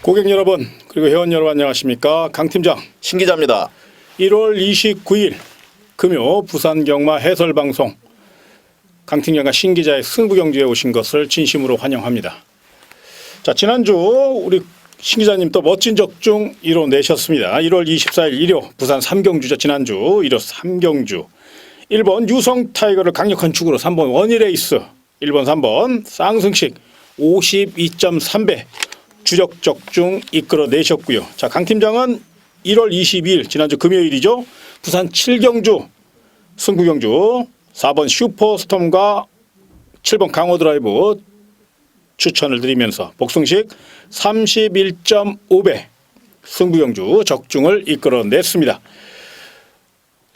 고객 여러분 그리고 회원 여러분 안녕하십니까. 강 팀장 신 기자입니다. 1월 29일 금요 부산경마 해설방송 강 팀장과 신 기자의 승부경주에 오신 것을 진심으로 환영합니다. 자, 지난주 우리 신 기자님 또 멋진 적중 이뤄내셨습니다. 1월 24일 일요 부산 3경주죠. 지난주 일요 3경주 1번 유성 타이거를 강력한 축으로 3번 원희레이스 1번 3번 쌍승식 52.3배 주력 적중 이끌어내셨고요. 자, 강 팀장은 1월 22일 지난주 금요일이죠. 부산 7경주 승부경주 4번 슈퍼스톰과 7번 강호드라이브 추천을 드리면서 복승식 31.5배 승부경주 적중을 이끌어냈습니다.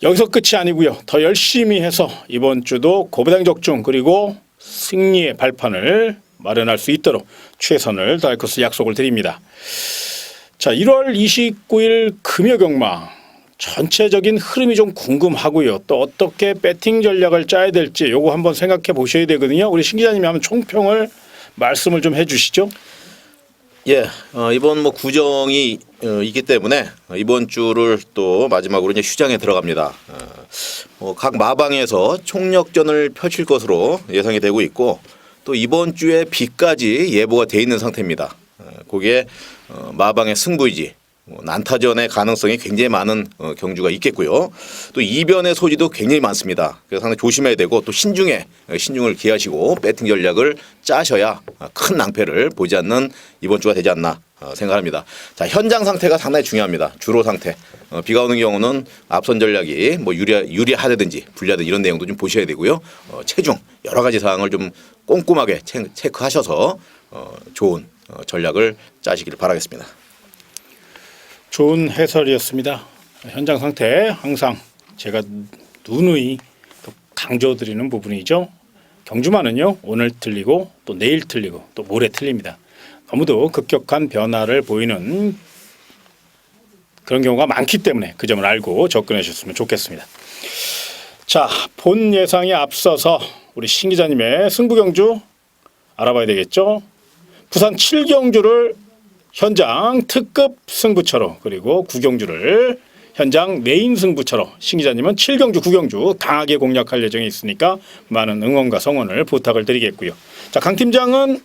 여기서 끝이 아니고요. 더 열심히 해서 이번 주도 고배당 적중 그리고 승리의 발판을 마련할 수 있도록 최선을 다할 것을 약속을 드립니다. 자, 1월 29일 금요경마 전체적인 흐름이 좀 궁금하고요. 또 어떻게 배팅 전략을 짜야 될지 요거 한번 생각해 보셔야 되거든요. 우리 신 기자님이 한번 총평을 말씀을 좀 해주시죠. 예, 이번 구정이 있기 때문에 이번 주를 또 마지막으로 이제 휴장에 들어갑니다. 각 마방에서 총력전을 펼칠 것으로 예상이 되고 있고 또 이번 주에 비까지 예보가 돼 있는 상태입니다. 거기에 마방의 승부이지 난타전의 가능성이 굉장히 많은 경주가 있겠고요. 또 이변의 소지도 굉장히 많습니다. 그래서 상당히 조심해야 되고 또 신중을 기하시고 배팅 전략을 짜셔야 큰 낭패를 보지 않는 이번 주가 되지 않나 생각합니다. 자, 현장 상태가 상당히 중요합니다. 주로 상태. 비가 오는 경우는 앞선 전략이 유리하다든지 불리하든 이런 내용도 좀 보셔야 되고요. 체중 여러 가지 사항을 좀 꼼꼼하게 체크하셔서 좋은 전략을 짜시기를 바라겠습니다. 좋은 해설이었습니다. 현장 상태 항상 제가 누누이 강조드리는 부분이죠. 경주마는요 오늘 틀리고 또 내일 틀리고 또 모레 틀립니다. 너무도 급격한 변화를 보이는 그런 경우가 많기 때문에 그 점을 알고 접근해 주셨으면 좋겠습니다. 자, 본 예상에 앞서서 우리 신 기자님의 승부경주 알아봐야 되겠죠. 부산 7경주를 현장 특급 승부처로 그리고 9경주를 현장 메인 승부처로 신 기자님은 7경주 9경주 강하게 공략할 예정이 있으니까 많은 응원과 성원을 부탁을 드리겠고요. 자, 강 팀장은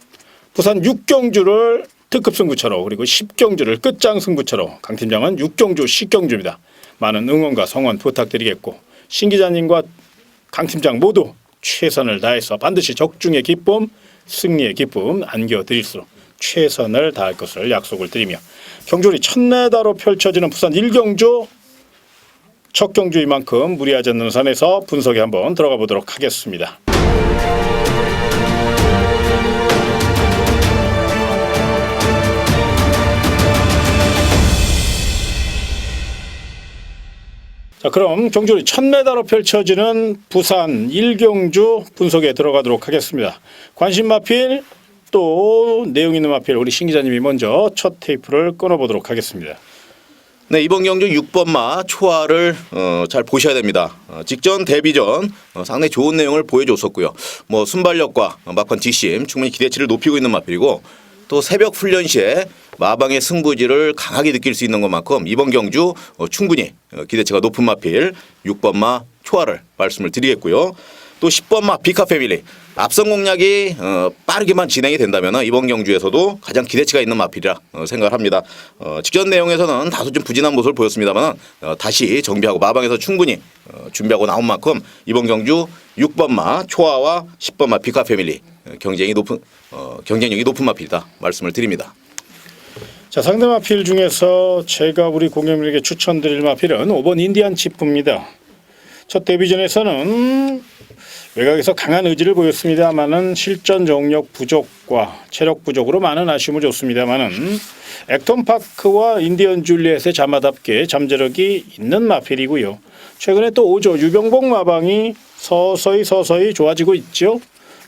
부산 6경주를 특급 승부처로 그리고 10경주를 끝장 승부처로 강 팀장은 6경주 10경주입니다. 많은 응원과 성원 부탁드리겠고 신 기자님과 강 팀장 모두 최선을 다해서 반드시 적중의 기쁨 승리의 기쁨 안겨드릴수록 최선을 다할 것을 약속을 드리며 경주리 1000m로 펼쳐지는 부산 1경주 첫 경주인 만큼 무리하지 않는 선에서 분석에 한번 들어가 보도록 하겠습니다. 자, 그럼 경주리 1000m로 펼쳐지는 부산 1경주 분석에 들어가도록 하겠습니다. 관심 마필 또 내용 있는 마필 우리 신 기자님이 먼저 첫 테이프를 끊어보도록 하겠습니다. 네, 이번 경주 6번마 초하를 잘 보셔야 됩니다. 직전 데뷔전 상당히 좋은 내용을 보여줬었고요. 순발력과 막판 뒷심 충분히 기대치를 높이고 있는 마필이고 또 새벽 훈련 시에 마방의 승부지를 강하게 느낄 수 있는 것만큼 이번 경주 충분히 기대치가 높은 마필 6번마 초하를 말씀을 드리겠고요. 또 10번마 비카 패밀리 앞선 공략이 빠르게만 진행이 된다면 이번 경주에서도 가장 기대치가 있는 마필이라 생각을 합니다. 직전 내용에서는 다소 좀 부진한 모습을 보였습니다만 다시 정비하고 마방에서 충분히 준비하고 나온 만큼 이번 경주 6번마 초아와 10번마 비카 패밀리 경쟁력이 높은 마필이다 말씀을 드립니다. 자, 상대 마필 중에서 제가 우리 고객님에게 추천드릴 마필은 5번 인디안 치프입니다. 첫 데뷔전에서는 외곽에서 강한 의지를 보였습니다만은 실전 정력 부족과 체력 부족으로 많은 아쉬움을 줬습니다만은 액톤 파크와 인디언 줄리엣의 자마답게 잠재력이 있는 마필이고요. 최근에 또 5조 유병복 마방이 서서히 좋아지고 있죠.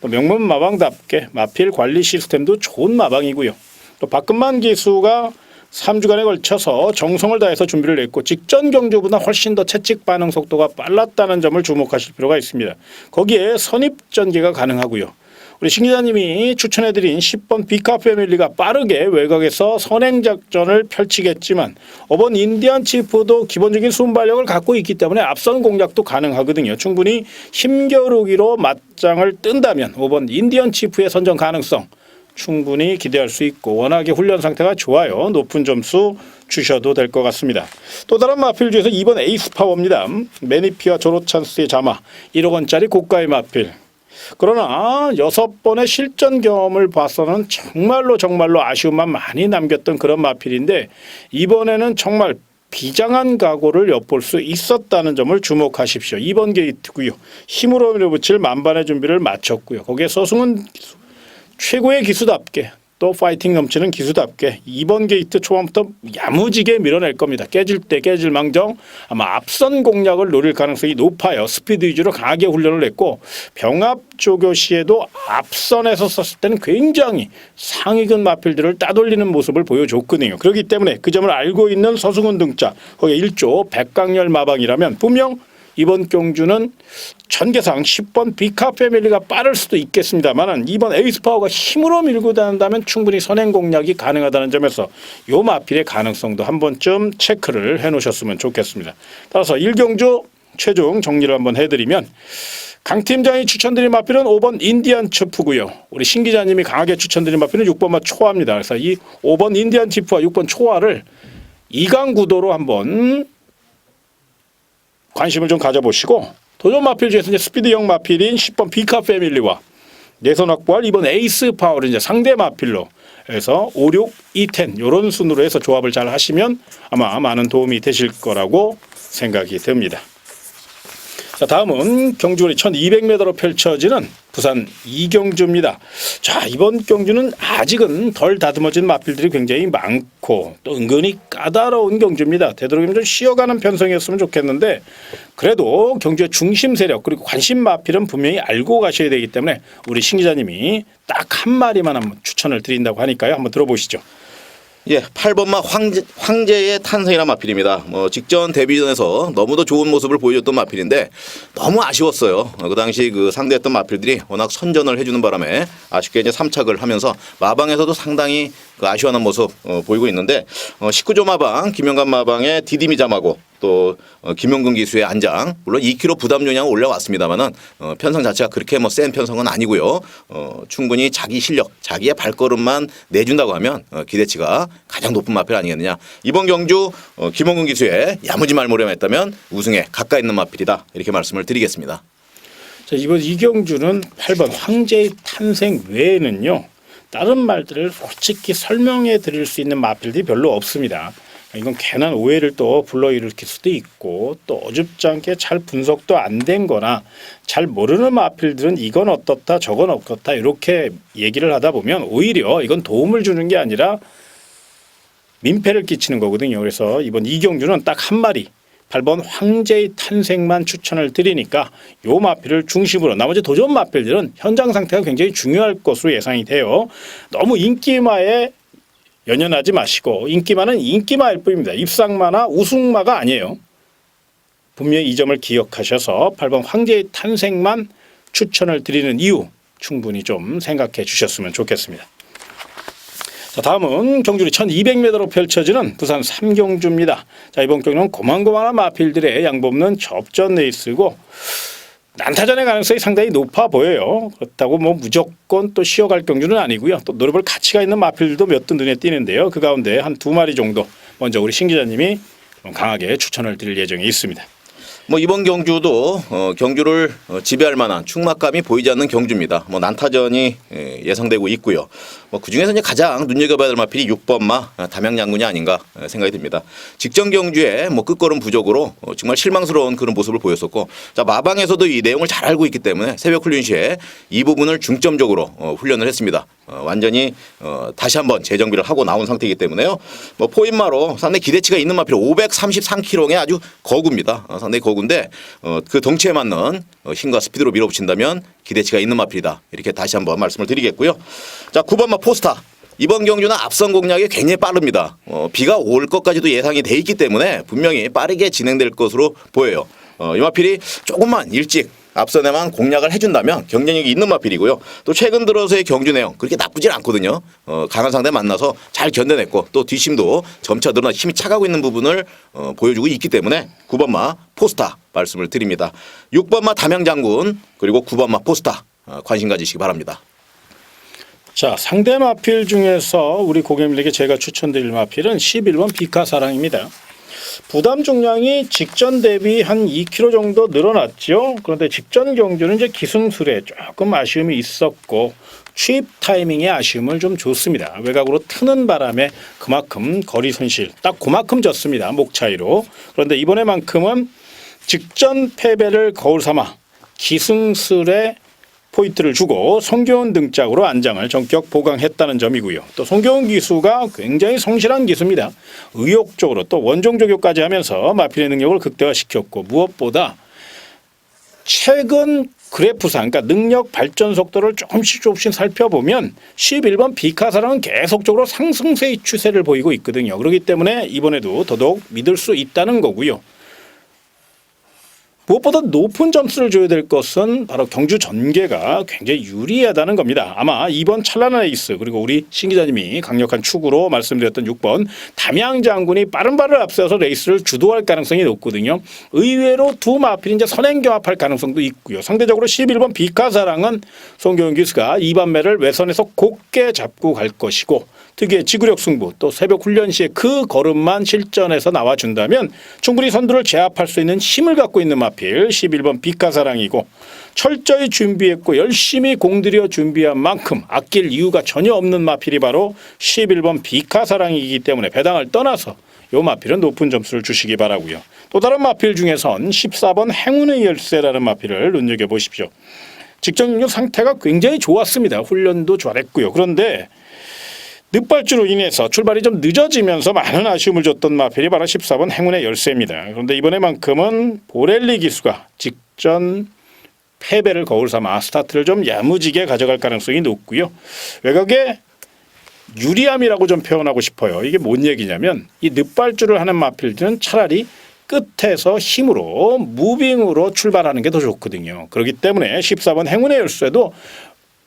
또 명문 마방답게 마필 관리 시스템도 좋은 마방이고요. 또 박근만 기수가 3주간에 걸쳐서 정성을 다해서 준비를 했고 직전 경주보다 훨씬 더 채찍 반응 속도가 빨랐다는 점을 주목하실 필요가 있습니다. 거기에 선입 전개가 가능하고요. 우리 신 기자님이 추천해드린 10번 비카 패밀리가 빠르게 외곽에서 선행 작전을 펼치겠지만 5번 인디안 치프도 기본적인 순발력을 갖고 있기 때문에 앞선 공략도 가능하거든요. 충분히 힘겨루기로 맞짱을 뜬다면 5번 인디안 치프의 선정 가능성 충분히 기대할 수 있고 워낙에 훈련 상태가 좋아요. 높은 점수 주셔도 될 것 같습니다. 또 다른 마필 중에서 2번 에이스 파워입니다. 매니피와 조로찬스의 자마 1억 원짜리 고가의 마필. 그러나 6번의 실전 경험을 봐서는 정말로 아쉬움만 많이 남겼던 그런 마필인데 이번에는 정말 비장한 각오를 엿볼 수 있었다는 점을 주목하십시오. 2번 게이트고요. 힘으로 밀어붙일 만반의 준비를 마쳤고요. 거기에 서승은 최고의 기수답게 또 파이팅 넘치는 기수답게 2번 게이트 초반부터 야무지게 밀어낼 겁니다. 깨질 때 깨질 망정 아마 앞선 공략을 노릴 가능성이 높아요. 스피드 위주로 강하게 훈련을 했고 병합 조교 시에도 앞선에서 썼을 때는 굉장히 상위근 마필들을 따돌리는 모습을 보여줬거든요. 그렇기 때문에 그 점을 알고 있는 서승훈 등자 거기에 1조 백강렬 마방이라면 분명 이번 경주는 전개상 10번 비카 패밀리가 빠를 수도 있겠습니다만 2번 에이스 파워가 힘으로 밀고 다닌다면 충분히 선행 공략이 가능하다는 점에서 요 마필의 가능성도 한 번쯤 체크를 해놓으셨으면 좋겠습니다. 따라서 1경주 최종 정리를 한번 해드리면 강 팀장이 추천드린 마필은 5번 인디안 치프고요. 우리 신 기자님이 강하게 추천드린 마필은 6번마 초화입니다. 그래서 이 5번 인디안 치프와 6번 초화를 2강 구도로 한번 관심을 좀 가져보시고 도전 마필 중에서 이제 스피드형 마필인 10번 비카 패밀리와 내선 확보할 2번 에이스 파워를 이제 상대 마필로 해서 5, 6, 2, 10 이런 순으로 해서 조합을 잘 하시면 아마 많은 도움이 되실 거라고 생각이 듭니다. 자, 다음은 경주거리 1200m로 펼쳐지는 부산 이경주입니다. 자, 이번 경주는 아직은 덜 다듬어진 마필들이 굉장히 많고 또 은근히 까다로운 경주입니다. 되도록이면 좀 쉬어가는 편성이었으면 좋겠는데 그래도 경주의 중심 세력 그리고 관심 마필은 분명히 알고 가셔야 되기 때문에 우리 신 기자님이 딱 한 마리만 한번 추천을 드린다고 하니까요. 한번 들어보시죠. 예, 8번마 황제의 탄생이라는 마필입니다. 직전 데뷔전에서 너무도 좋은 모습을 보여줬던 마필인데 너무 아쉬웠어요. 그 당시 그 상대했던 마필들이 워낙 선전을 해주는 바람에 아쉽게 이제 3착을 하면서 마방에서도 상당히 그 아쉬워하는 모습 보이고 있는데 19조 마방 김영관 마방의 디디미 잠하고 또 김용근 기수의 안장 물론 2kg 부담 요량은 올라왔습니다만은 편성 자체가 그렇게 뭐 센 편성은 아니고요. 충분히 자기 실력, 자기의 발걸음만 내준다고 하면 기대치가 가장 높은 마필 아니겠느냐. 이번 경주 김용근 기수의 야무지 말모렴 했다면 우승에 가까이 있는 마필이다 이렇게 말씀을 드리겠습니다. 자, 이번 이경주는 8번 황제의 탄생 외에는요. 다른 말들을 솔직히 설명해 드릴 수 있는 마필들이 별로 없습니다. 이건 괜한 오해를 또 불러일으킬 수도 있고 또 어줍지 않게 잘 분석도 안 된 거나 잘 모르는 마필들은 이건 어떻다 저건 어떻다 이렇게 얘기를 하다 보면 오히려 이건 도움을 주는 게 아니라 민폐를 끼치는 거거든요. 그래서 이번 이경주는 딱 한 마리 8번 황제의 탄생만 추천을 드리니까 요 마필을 중심으로 나머지 도전 마필들은 현장 상태가 굉장히 중요할 것으로 예상이 돼요. 너무 인기마에 연연하지 마시고 인기마는 인기마일 뿐입니다. 입상마나 우승마가 아니에요. 분명히 이 점을 기억하셔서 8번 황제의 탄생만 추천을 드리는 이유 충분히 좀 생각해 주셨으면 좋겠습니다. 자, 다음은 경주리 1200m로 펼쳐지는 부산 삼경주입니다. 자, 이번 경주는 고만고만한 마필들의 양보없는 접전 레이스고 난타전의 가능성이 상당히 높아 보여요. 그렇다고 뭐 무조건 또 쉬어갈 경주는 아니고요. 또 노려볼 가치가 있는 마필들도 몇 분 눈에 띄는데요. 그 가운데 한 2마리 정도 먼저 우리 신 기자님이 강하게 추천을 드릴 예정이 있습니다. 뭐 이번 경주도 경주를 지배할 만한 충막감이 보이지 않는 경주입니다. 뭐 난타전이 예상되고 있고요. 뭐 그중에서 이제 가장 눈여겨봐야 될 마필이 6번마 담양양군이 아닌가 생각이 듭니다. 직전 경주에 뭐 끝걸음 부족으로 정말 실망스러운 그런 모습을 보였었고, 자 마방에서도 이 내용을 잘 알고 있기 때문에 새벽 훈련 시에 이 부분을 중점적으로 훈련을 했습니다. 완전히 다시 한번 재정비를 하고 나온 상태이기 때문에요. 뭐 포인마로 상당히 기대치가 있는 마필 533kg의 아주 거구입니다. 상당히 거구인데 그 덩치에 맞는 힘과 스피드로 밀어붙인다면 기대치가 있는 마필이다. 이렇게 다시 한번 말씀을 드리겠고요. 자 9번마 포스타. 이번 경주는 앞선 공략이 굉장히 빠릅니다. 비가 올 것까지도 예상이 돼 있기 때문에 분명히 빠르게 진행될 것으로 보여요. 이 마필이 조금만 일찍 앞선에만 공략을 해준다면 경쟁력이 있는 마필이고요. 또 최근 들어서의 경주 내용 그렇게 나쁘진 않거든요. 강한 상대 만나서 잘 견뎌냈고 또 뒷심도 점차 늘어나 힘이 차가고 있는 부분을 보여주고 있기 때문에 9번마 포스타 말씀을 드립니다. 6번마 담양장군 그리고 9번마 포스타 관심 가지시기 바랍니다. 자, 상대 마필 중에서 우리 고객님에게 제가 추천드릴 마필은 11번 비카사랑입니다. 부담 중량이 직전 대비 한 2kg 정도 늘어났죠. 그런데 직전 경주는 이제 기승술에 조금 아쉬움이 있었고 취입 타이밍의 아쉬움을 좀 줬습니다. 외곽으로 트는 바람에 그만큼 거리 손실 딱 그만큼 졌습니다. 목 차이로. 그런데 이번에만큼은 직전 패배를 거울 삼아 기승술에 포인트를 주고 송교훈 등짝으로 안장을 전격 보강했다는 점이고요. 또 송교훈 기수가 굉장히 성실한 기수입니다. 의욕적으로 또 원종 조교까지 하면서 마필의 능력을 극대화시켰고 무엇보다 최근 그래프상 그러니까 능력 발전 속도를 조금씩 살펴보면 11번 비카사랑은 계속적으로 상승세의 추세를 보이고 있거든요. 그렇기 때문에 이번에도 더더욱 믿을 수 있다는 거고요. 무엇보다 높은 점수를 줘야 될 것은 바로 경주 전개가 굉장히 유리하다는 겁니다. 아마 2번 찬란한 에이스 그리고 우리 신 기자님이 강력한 축으로 말씀드렸던 6번 담양장군이 빠른 발을 앞세워서 레이스를 주도할 가능성이 높거든요. 의외로 두 마필이 이제 선행경합할 가능성도 있고요. 상대적으로 11번 비카사랑은 송교훈 기수가 2번 매를 외선에서 곧게 잡고 갈 것이고 특유의 지구력 승부 또 새벽 훈련 시에 그 걸음만 실전에서 나와준다면 충분히 선두를 제압할 수 있는 힘을 갖고 있는 마필 11번 비카사랑이고 철저히 준비했고 열심히 공들여 준비한 만큼 아낄 이유가 전혀 없는 마필이 바로 11번 비카사랑이기 때문에 배당을 떠나서 이 마필은 높은 점수를 주시기 바라고요. 또 다른 마필 중에선 14번 행운의 열쇠라는 마필을 눈여겨보십시오. 직전 경주 상태가 굉장히 좋았습니다. 훈련도 잘했고요. 그런데 늦발주로 인해서 출발이 좀 늦어지면서 많은 아쉬움을 줬던 마필이 바로 14번 행운의 열쇠입니다. 그런데 이번에만큼은 보렐리 기수가 직전 패배를 거울 삼아 스타트를 좀 야무지게 가져갈 가능성이 높고요. 외곽에 유리함이라고 좀 표현하고 싶어요. 이게 뭔 얘기냐면 이 늦발주를 하는 마필들은 차라리 끝에서 힘으로 무빙으로 출발하는 게 더 좋거든요. 그렇기 때문에 14번 행운의 열쇠도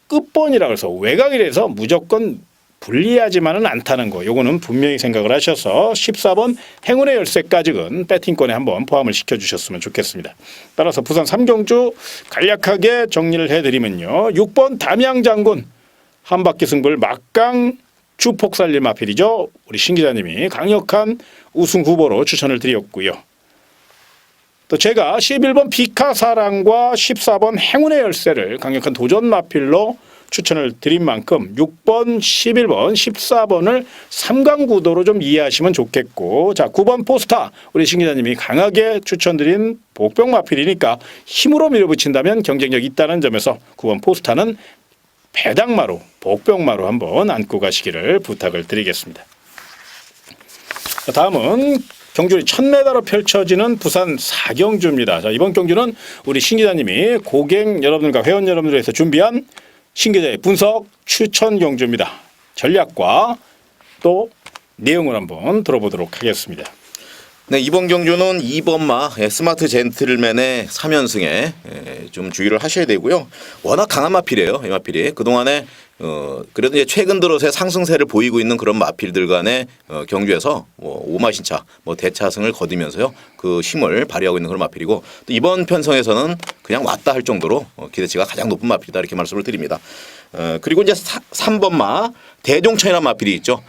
끝번이라고 해서 외곽이라서 무조건 불리하지만은 않다는 거. 요거는 분명히 생각을 하셔서 14번 행운의 열쇠까지는 배팅권에 한번 포함을 시켜주셨으면 좋겠습니다. 따라서 부산 3경주 간략하게 정리를 해드리면요. 6번 담양장군 한 바퀴 승부를 막강 주폭 살릴 마필이죠. 우리 신 기자님이 강력한 우승 후보로 추천을 드렸고요. 또 제가 11번 비카사랑과 14번 행운의 열쇠를 강력한 도전 마필로 추천을 드린 만큼 6번, 11번, 14번을 3강 구도로 좀 이해하시면 좋겠고 자 9번 포스타 우리 신 기자님이 강하게 추천드린 복병 마필이니까 힘으로 밀어붙인다면 경쟁력이 있다는 점에서 9번 포스타는 배당마로 복병마로 한번 안고 가시기를 부탁을 드리겠습니다. 자, 다음은 경주리 1000m로 펼쳐지는 부산 4경주입니다. 자, 이번 경주는 우리 신 기자님이 고객 여러분들과 회원 여러분들을 위해서 준비한 신 기자의 분석 추천 경주입니다. 전략과 또 내용을 한번 들어보도록 하겠습니다. 네, 이번 경주는 2번마 스마트 젠틀맨의 3연승에 좀 주의를 하셔야 되고요. 워낙 강한 마필이에요. 이 마필이. 그동안에 그래도 이제 최근 들어서의 상승세를 보이고 있는 그런 마필들 간의 경주에서 오마신차 대차승을 거두면서요. 그 힘을 발휘하고 있는 그런 마필이고 또 이번 편성에서는 그냥 왔다 할 정도로 기대치가 가장 높은 마필이다 이렇게 말씀을 드립니다. 그리고 이제 3번마 대종천이라는 마필이 있죠.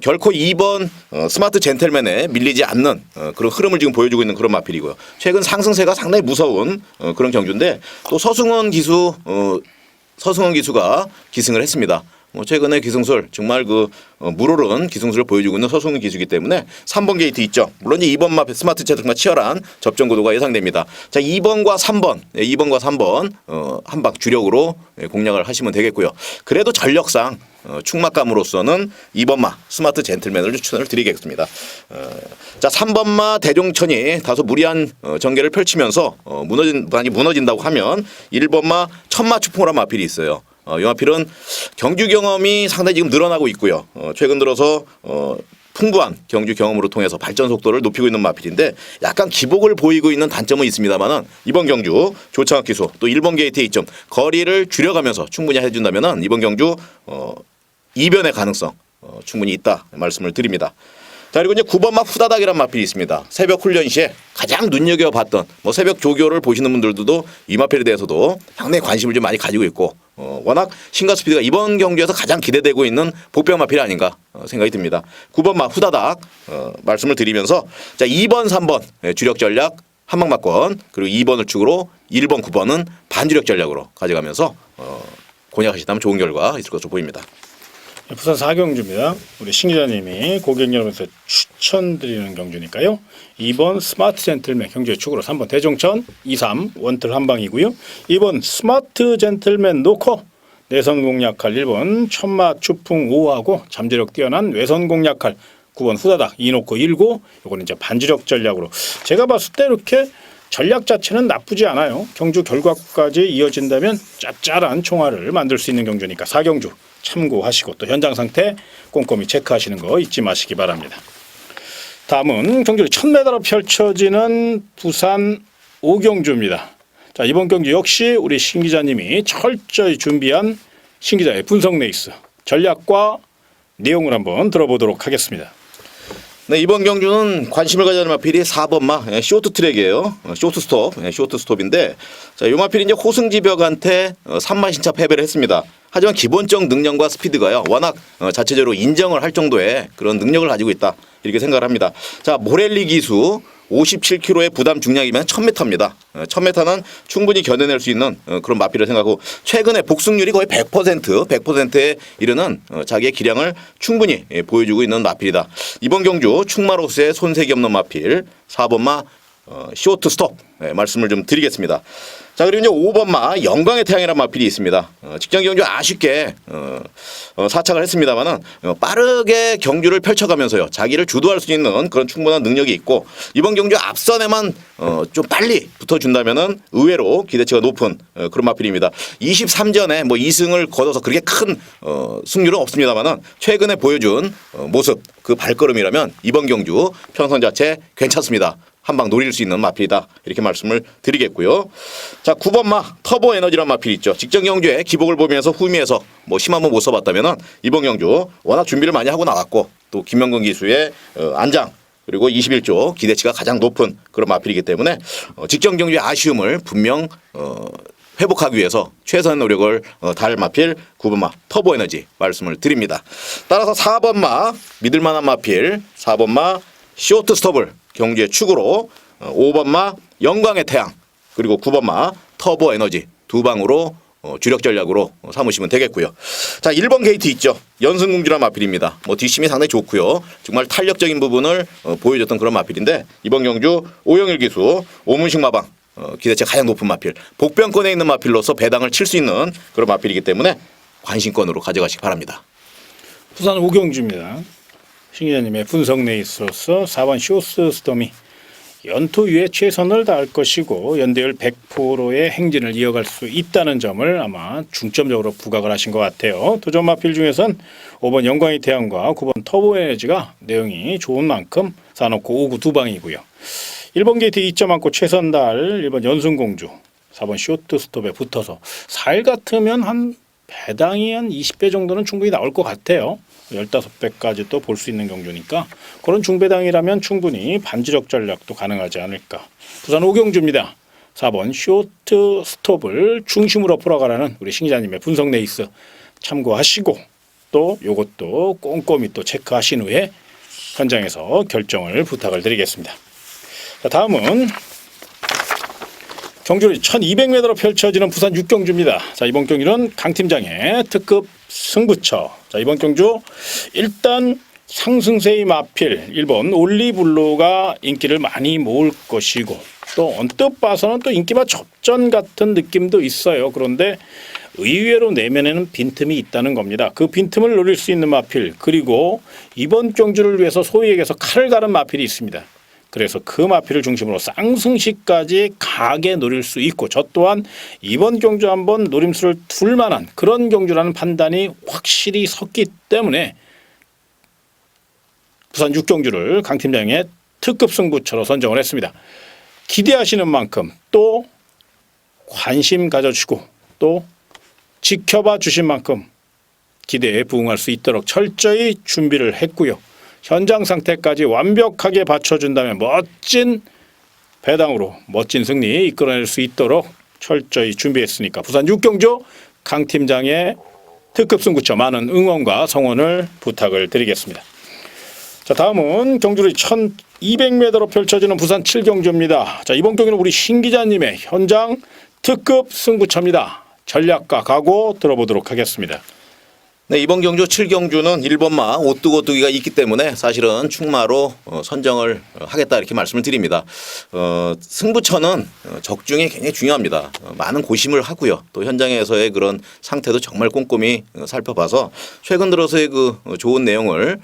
결코 2번 스마트 젠틀맨에 밀리지 않는 그런 흐름을 지금 보여주고 있는 그런 마필이고요. 최근 상승세가 상당히 무서운 그런 경주인데 또 서승원 기수가 기승을 했습니다. 최근에 기승술 정말 물오른 기승술을 보여주고 있는 서승원 기수이기 때문에 3번 게이트 있죠. 물론 이제 2번 마필 스마트 젠틀맨과 치열한 접전 구도가 예상됩니다. 자 2번과 3번 한방 주력으로 공략을 하시면 되겠고요. 그래도 전력상 충막감으로서는 2번마 스마트 젠틀맨을 추천을 드리겠습니다. 자 3번마 대종천이 다소 무리한 전개를 펼치면서 무너진다고 하면 1번마 천마 추풍이라는 마필이 있어요. 이 마필은 경주 경험이 상당히 지금 늘어나고 있고요. 최근 들어서 풍부한 경주 경험으로 통해서 발전 속도를 높이고 있는 마필인데 약간 기복을 보이고 있는 단점은 있습니다만은 이번 경주 조창학 기수 또 1번 게이트의 이점 거리를 줄여가면서 충분히 해준다면은 이번 경주 이변의 가능성 충분히 있다 말씀을 드립니다. 자, 그리고 이제 9번 마 후다닥이라는 마필이 있습니다. 새벽 훈련 시에 가장 눈여겨봤던 뭐 새벽 조교를 보시는 분들도 이 마필에 대해서도 상당히 관심을 좀 많이 가지고 있고 워낙 신가 스피드가 이번 경주에서 가장 기대되고 있는 복병 마필이 아닌가 생각이 듭니다. 9번 마 후다닥 말씀을 드리면서 자 2번 3번 주력 전략 한방막권 그리고 2번을 축으로 1번 9번은 반주력 전략으로 가져가면서 공략하시다면 좋은 결과 있을 것으로 보입니다. 부산 4경주입니다. 우리 신 기자님이 고객 여러분께 추천드리는 경주니까요. 2번 스마트 젠틀맨 경주의 축으로 3번 대종천 2, 3 원틀 한방이고요. 2번 스마트 젠틀맨 노커 내선 공략할 1번 천마 추풍 5하고 잠재력 뛰어난 외선 공략할 9번 후다닥 이노코 1고 요거는 이제 반주력 전략으로 제가 봤을 때 이렇게 전략 자체는 나쁘지 않아요. 경주 결과까지 이어진다면 짭짤한 총알을 만들 수 있는 경주니까 4경주 참고하시고 또 현장 상태 꼼꼼히 체크하시는 거 잊지 마시기 바랍니다. 다음은 경주를 1000m로 펼쳐지는 부산 5경주입니다. 자, 이번 경주 역시 우리 신 기자님이 철저히 준비한 신 기자의 분석 레이스 전략과 내용을 한번 들어보도록 하겠습니다. 네, 이번 경주는 관심을 가져야 할 마필이 4번 마 쇼트 트랙이에요. 쇼트 스톱, 쇼트 스톱인데 자, 이 마필이 이제 호승지벽한테 3만 신차 패배를 했습니다. 하지만 기본적 능력과 스피드가요. 워낙 자체적으로 인정을 할 정도의 그런 능력을 가지고 있다. 이렇게 생각을 합니다. 자, 모렐리 기수 57kg의 부담 중량이면 1000m입니다. 1000m는 충분히 견뎌낼 수 있는 그런 마필을 생각하고 최근에 복승률이 거의 100%에 이르는 자기의 기량을 충분히 보여주고 있는 마필이다. 이번 경주 충마로스의 손색이 없는 마필 4번마 쇼트 스톱 말씀을 좀 드리겠습니다. 자, 그리고 이제 5번마 영광의 태양이라는 마필이 있습니다. 직전 경주 아쉽게 사착을 했습니다만은 빠르게 경주를 펼쳐가면서요 자기를 주도할 수 있는 그런 충분한 능력이 있고 이번 경주 앞선에만 좀 빨리 붙어준다면은 의외로 기대치가 높은 그런 마필입니다. 23전에 뭐 2승을 거둬서 그렇게 큰 승률은 없습니다만은 최근에 보여준 모습 그 발걸음이라면 이번 경주 편성 자체 괜찮습니다. 한방 노릴 수 있는 마필이다. 이렇게 말씀을 드리겠고요. 자, 9번마 터보 에너지란 마필이 있죠. 직전 경주에 기복을 보면서 후미에서 뭐 힘 한번 못 써봤다면은 이번 경주 워낙 준비를 많이 하고 나갔고 또 김명근 기수의 안장 그리고 21조 기대치가 가장 높은 그런 마필이기 때문에 직전 경주의 아쉬움을 분명 회복하기 위해서 최선의 노력을 다할 마필 9번마 터보 에너지 말씀을 드립니다. 따라서 4번마 믿을만한 마필 4번마 쇼트 스톱을 경주의 축으로 5번마 영광의 태양 그리고 9번마 터보 에너지 두 방으로 주력 전략으로 삼으시면 되겠고요. 자, 1번 게이트 있죠. 연승공주란 마필입니다. 뭐 뒷심이 상당히 좋고요. 정말 탄력적인 부분을 보여줬던 그런 마필인데 이번 경주 오영일 기수 오문식 마방 기대치가 가장 높은 마필 복병권에 있는 마필로서 배당을 칠 수 있는 그런 마필이기 때문에 관심권으로 가져가시기 바랍니다. 부산 5경주입니다. 신 기자님의 분석 레이스로서 4번 쇼스 스톰이 연토 위에 최선을 다할 것이고 연대율 100%의 행진을 이어갈 수 있다는 점을 아마 중점적으로 부각을 하신 것 같아요. 도전 마필 중에선 5번 영광의 태양과 9번 터보 에너지가 내용이 좋은 만큼 사놓고 5구 두 방이고요. 1번 게이트 2점 안고 최선 다할 1번 연승공주 4번 쇼트 스톱에 붙어서 4일 같으면 한 배당이 한 20배 정도는 충분히 나올 것 같아요. 15배까지 또 볼 수 있는 경주니까 그런 중배당이라면 충분히 반지력 전략도 가능하지 않을까. 부산 5경주입니다. 4번 쇼트 스톱을 중심으로 풀어가라는 우리 신 기자님의 분석 레이스 참고하시고 또 이것도 꼼꼼히 또 체크하신 후에 현장에서 결정을 부탁을 드리겠습니다. 자, 다음은 경주를 1200m로 펼쳐지는 부산 6경주입니다. 자, 이번 경주는 강팀장의 특급 승부처. 자, 이번 경주 일단 상승세의 마필 1번 올리블루가 인기를 많이 모을 것이고 또 언뜻 봐서는 또 인기마 접전 같은 느낌도 있어요. 그런데 의외로 내면에는 빈틈이 있다는 겁니다. 그 빈틈을 노릴 수 있는 마필 그리고 이번 경주를 위해서 소위 얘기해서 칼을 가른 마필이 있습니다. 그래서 그 마필을 중심으로 쌍승시까지 가게 노릴 수 있고 저 또한 이번 경주 한번 노림수를 둘 만한 그런 경주라는 판단이 확실히 섰기 때문에 부산 6경주를 강 팀장의 특급 승부처로 선정을 했습니다. 기대하시는 만큼 또 관심 가져주시고 또 지켜봐 주신 만큼 기대에 부응할 수 있도록 철저히 준비를 했고요. 현장 상태까지 완벽하게 받쳐준다면 멋진 배당으로 멋진 승리 이끌어낼 수 있도록 철저히 준비했으니까 부산 6경주 강 팀장의 특급 승부처 많은 응원과 성원을 부탁을 드리겠습니다. 자, 다음은 경주를 1200m로 펼쳐지는 부산 7경주입니다. 자, 이번 경기는 우리 신 기자님의 현장 특급 승부처입니다. 전략과 각오 들어보도록 하겠습니다. 네, 이번 경주 7경주는 1번마 오뚜고뚜기가 있기 때문에 사실은 충마로 선정을 하겠다 이렇게 말씀을 드립니다. 승부처는 적중이 굉장히 중요합니다. 많은 고심을 하고요. 또 현장에서의 그런 상태도 정말 꼼꼼히 살펴봐서 최근 들어서의 그 좋은 내용을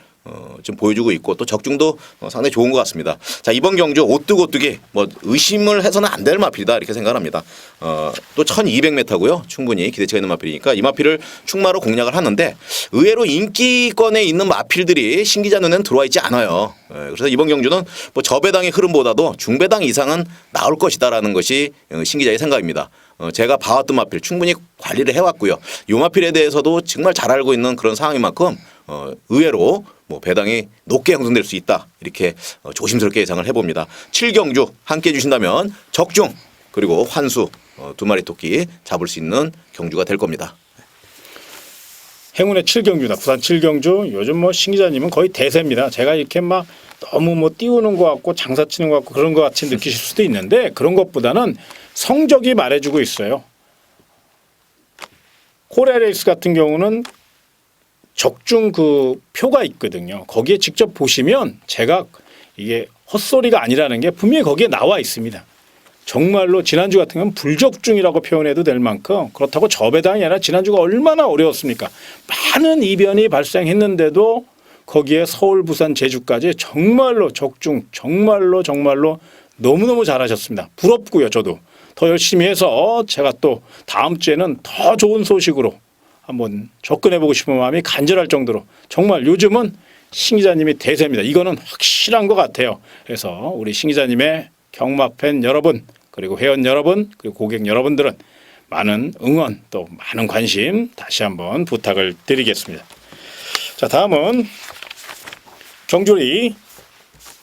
좀 보여주고 있고 또 적중도 상당히 좋은 것 같습니다. 자, 이번 경주 오뚜고뚜기 뭐 의심을 해서는 안 될 마필이다 이렇게 생각합니다. 또 1200m고요. 충분히 기대치가 있는 마필이니까 이 마필을 충마로 공략을 하는데 의외로 인기권에 있는 마필들이 신기자 눈에는 들어와 있지 않아요. 그래서 이번 경주는 뭐 저배당의 흐름보다도 중배당 이상은 나올 것이다라는 것이 신기자의 생각입니다. 제가 봐왔던 마필 충분히 관리를 해왔고요. 이 마필에 대해서도 정말 잘 알고 있는 그런 상황인 만큼 의외로 뭐 배당이 높게 형성될 수 있다 이렇게 조심스럽게 예상을 해봅니다. 7경주 함께 해주신다면 적중 그리고 환수 두 마리 토끼 잡을 수 있는 경주가 될 겁니다. 행운의 7경주다. 부산 7경주 요즘 뭐 신 기자님은 거의 대세입니다. 제가 이렇게 막 너무 뭐 띄우는 것 같고 장사 치는 것 같고 그런 것 같이 느끼실 수도 있는데 그런 것보다는 성적이 말해주고 있어요. 코리아 레이스 같은 경우는 적중 그 표가 있거든요. 거기에 직접 보시면 제가 이게 헛소리가 아니라는 게 분명히 거기에 나와 있습니다. 정말로 지난주 같은 경우는 불적중이라고 표현해도 될 만큼 그렇다고 저배당이 아니라 지난주가 얼마나 어려웠습니까? 많은 이변이 발생했는데도 거기에 서울, 부산, 제주까지 정말로 적중 정말로 너무너무 잘하셨습니다. 부럽고요. 저도 더 열심히 해서 제가 또 다음 주에는 더 좋은 소식으로 한번 접근해보고 싶은 마음이 간절할 정도로 정말 요즘은 신 기자님이 대세입니다. 이거는 확실한 것 같아요. 그래서 우리 신 기자님의 경마팬 여러분 그리고 회원 여러분 그리고 고객 여러분들은 많은 응원 또 많은 관심 다시 한번 부탁을 드리겠습니다. 자, 다음은 경주리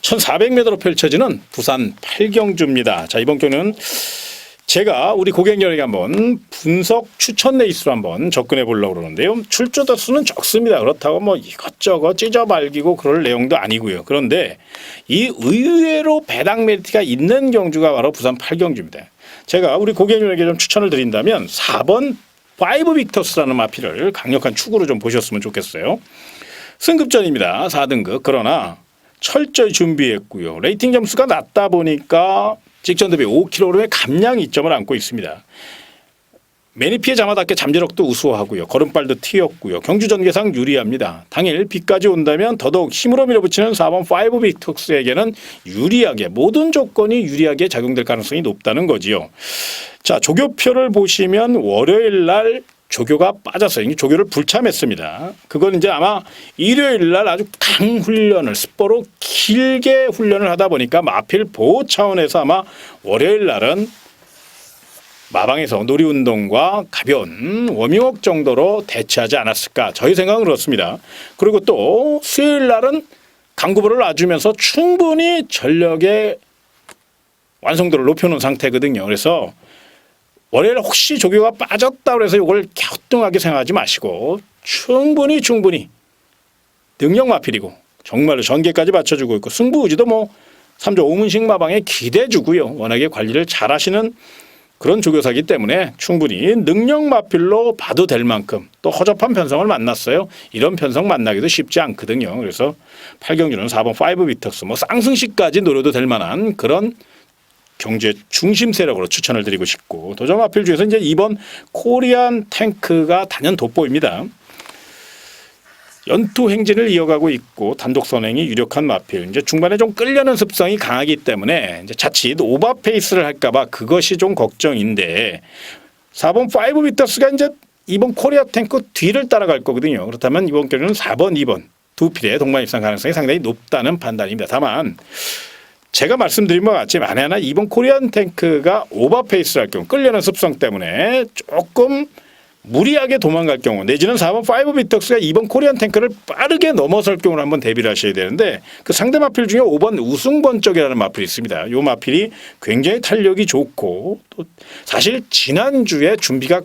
1400m로 펼쳐지는 부산 8경주입니다. 자, 이번 경우는 제가 우리 고객 여러분에게 한번 분석 추천 레이스로 한번 접근해 보려고 그러는데요. 출조자 수는 적습니다. 그렇다고 뭐 이것저것 찢어 말기고 그럴 내용도 아니고요. 그런데 이 의외로 배당 메리트가 있는 경주가 바로 부산 8경주입니다. 제가 우리 고객 여러분에게 좀 추천을 드린다면 4번 5 빅터스라는 마필을 강력한 축으로 좀 보셨으면 좋겠어요. 승급전입니다. 4등급. 그러나 철저히 준비했고요. 레이팅 점수가 낮다 보니까 직전 대비 5kg의 감량 이점을 안고 있습니다. 매니피의 자마답게 잠재력도 우수하고요. 걸음발도 튀었고요. 경주 전개상 유리합니다. 당일 비까지 온다면 더더욱 힘으로 밀어붙이는 4번 5 빅톡스에게는 유리하게 모든 조건이 유리하게 작용될 가능성이 높다는 거지요. 자, 조교표를 보시면 월요일 날 조교가 빠졌어요. 조교를 불참했습니다. 그건 이제 아마 일요일 날 아주 강훈련을 스포로 길게 훈련을 하다 보니까 마필 보호 차원에서 아마 월요일 날은 마방에서 놀이운동과 가벼운 워밍업 정도로 대체하지 않았을까. 저희 생각은 그렇습니다. 그리고 또 수요일 날은 강구부를 놔주면서 충분히 전력의 완성도를 높여놓은 상태거든요. 그래서 월요일 혹시 조교가 빠졌다 그래서 이걸 갸우뚱하게 생각하지 마시고 충분히 능력 마필이고 정말로 전개까지 받쳐주고 있고 승부 의지도 뭐 3조 5문식 마방에 기대주고요. 워낙에 관리를 잘하시는 그런 조교사이기 때문에 충분히 능력 마필로 봐도 될 만큼 또 허접한 편성을 만났어요. 이런 편성 만나기도 쉽지 않거든요. 그래서 8경주는 4번 5 빅터스 뭐 쌍승시까지 노려도 될 만한 그런 경주의 중심 세력으로 추천을 드리고 싶고 도전 마필 중에서 이제 이번 코리안 탱크가 단연 돋보입니다. 연투 행진을 이어가고 있고 단독 선행이 유력한 마필. 이제 중반에 좀 끌려는 습성이 강하기 때문에 이제 자칫 오버 페이스를 할까봐 그것이 좀 걱정인데 4번 5 빅터스가 이제 이번 코리아 탱크 뒤를 따라갈 거거든요. 그렇다면 이번 경주는 4번, 2번 두 필의 동반 입상 가능성이 상당히 높다는 판단입니다. 다만 제가 말씀드린 것 같지 만에 하나 이번 코리안 탱크가 오버페이스를 할 경우 끌려는 습성 때문에 조금 무리하게 도망갈 경우 내지는 4번 5비턱스가 이번 코리안 탱크를 빠르게 넘어설 경우를 한번 대비를 하셔야 되는데 그 상대 마필 중에 5번 우승번쩍이라는 마필이 있습니다. 이 마필이 굉장히 탄력이 좋고 또 사실 지난주에 준비가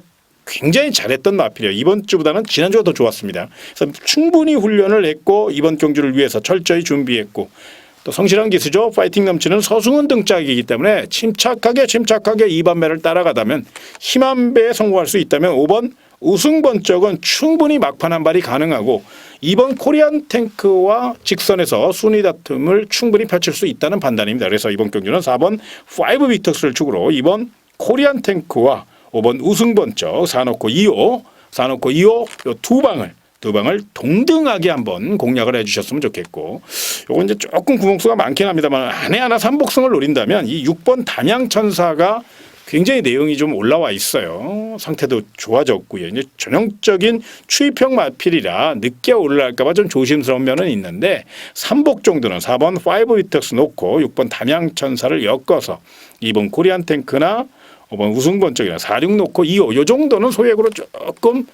굉장히 잘했던 마필이에요. 이번 주보다는 지난주가 더 좋았습니다. 그래서 충분히 훈련을 했고 이번 경주를 위해서 철저히 준비했고 또 성실한 기수죠. 파이팅 넘치는 서승훈 등짝이기 때문에 침착하게 2번 매를 따라가다면 힘 한 배에 성공할 수 있다면 5번 우승번쩍은 충분히 막판 한 발이 가능하고 이번 코리안 탱크와 직선에서 순위 다툼을 충분히 펼칠 수 있다는 판단입니다. 그래서 이번 경주는 4번 5비턱스를 축으로 이번 코리안 탱크와 5번 우승번쩍 4놓고 2호 요 두 방을 동등하게 한번 공략을 해주셨으면 좋겠고 요거 이제 조금 구멍수가 많긴 합니다만 안에 하나 3복승을 노린다면 이 6번 담양천사가 굉장히 내용이 좀 올라와 있어요. 상태도 좋아졌고요. 이제 전형적인 추입형 마필이라 늦게 올라갈까 봐 좀 조심스러운 면은 있는데 3복 정도는 4번 5비턱스 놓고 6번 담양천사를 엮어서 2번 코리안 탱크나 5번 우승번쩍이나 46 놓고 2호 요 정도는 소액으로 조금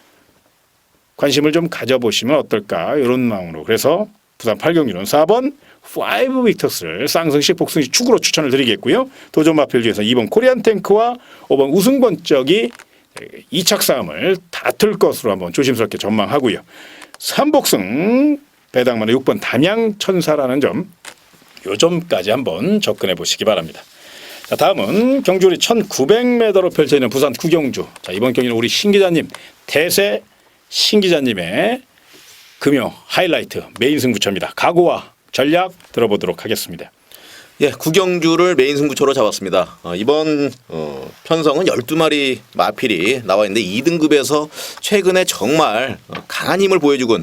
관심을 좀 가져보시면 어떨까 이런 마음으로 그래서 부산 8경주는 4번 5비턱스를 쌍승식 복승식 축으로 추천을 드리겠고요. 도전 마필 중에서 2번 코리안 탱크와 5번 우승번쩍이 2착 싸움을 다툴 것으로 한번 조심스럽게 전망하고요. 3복승 배당만의 6번 담양천사라는 점 요 점까지 한번 접근해 보시기 바랍니다. 자, 다음은 경주리 1900m로 펼쳐 있는 부산 구경주. 자, 이번 경기는 우리 신 기자님 대세 신 기자님의 금요 하이라이트 메인 승부처입니다. 각오와 전략 들어보도록 하겠습니다. 예, 구경주를 메인 승부처로 잡았습니다. 이번 편성은 12마리 마필이 나와 있는데 2등급에서 최근에 정말 강한 힘을 보여주고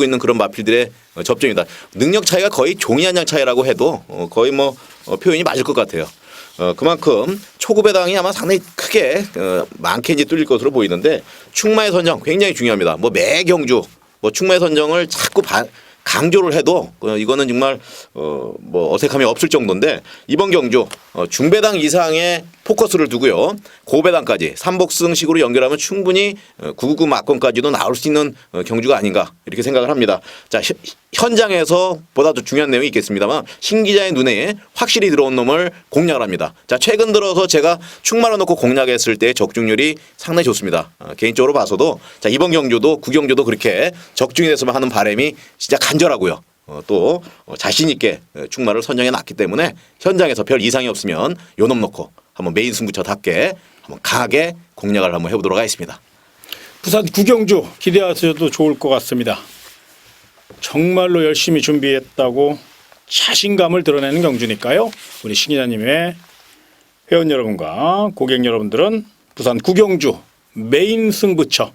있는 그런 마필들의 접종이다. 능력 차이가 거의 종이 한 장 차이라고 해도 거의 뭐 표현이 맞을 것 같아요. 그만큼 초급배당이 아마 상당히 크게 많게 이제 뚫릴 것으로 보이는데 충마의 선정 굉장히 중요합니다. 뭐 매 경주 충마의 선정을 자꾸 강조를 해도 이거는 정말 뭐 어색함이 없을 정도인데 이번 경주 중배당 이상의 포커스를 두고요. 고배당까지 3복승식으로 연결하면 충분히 999 막권까지도 나올 수 있는 경주가 아닌가 이렇게 생각을 합니다. 자, 현장에서 보다 더 중요한 내용이 있겠습니다만 신 기자의 눈에 확실히 들어온 놈을 공략을 합니다. 자, 최근 들어서 제가 충마로 놓고 공략했을 때 적중률이 상당히 좋습니다. 개인적으로 봐서도 자, 이번 경주도 구경주도 그렇게 적중이 됐으면 하는 바람이 진짜 간절하고요. 또 자신 있게 충마를 선정해 놨기 때문에 현장에서 별 이상이 없으면 요놈 놓고 한번 메인 승부처답게 한번 강하게 공략을 한번 해보도록 하겠습니다. 부산 구경주 기대하셔도 좋을 것 같습니다. 정말로 열심히 준비했다고 자신감을 드러내는 경주니까요. 우리 신 기자님의 회원 여러분과 고객 여러분들은 부산 구경주 메인 승부처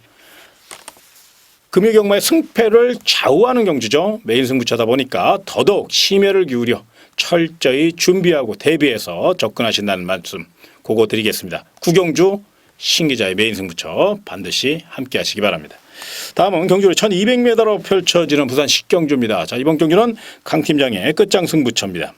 금요경마의 승패를 좌우하는 경주죠. 메인 승부처다 보니까 더더욱 심혈을 기울여 철저히 준비하고 대비해서 접근하신다는 말씀 그거 드리겠습니다. 구경주 신 기자의 메인 승부처 반드시 함께 하시기 바랍니다. 다음은 경주를 1200m로 펼쳐지는 부산 식경주입니다. 자, 이번 경주는 강 팀장의 끝장 승부처입니다.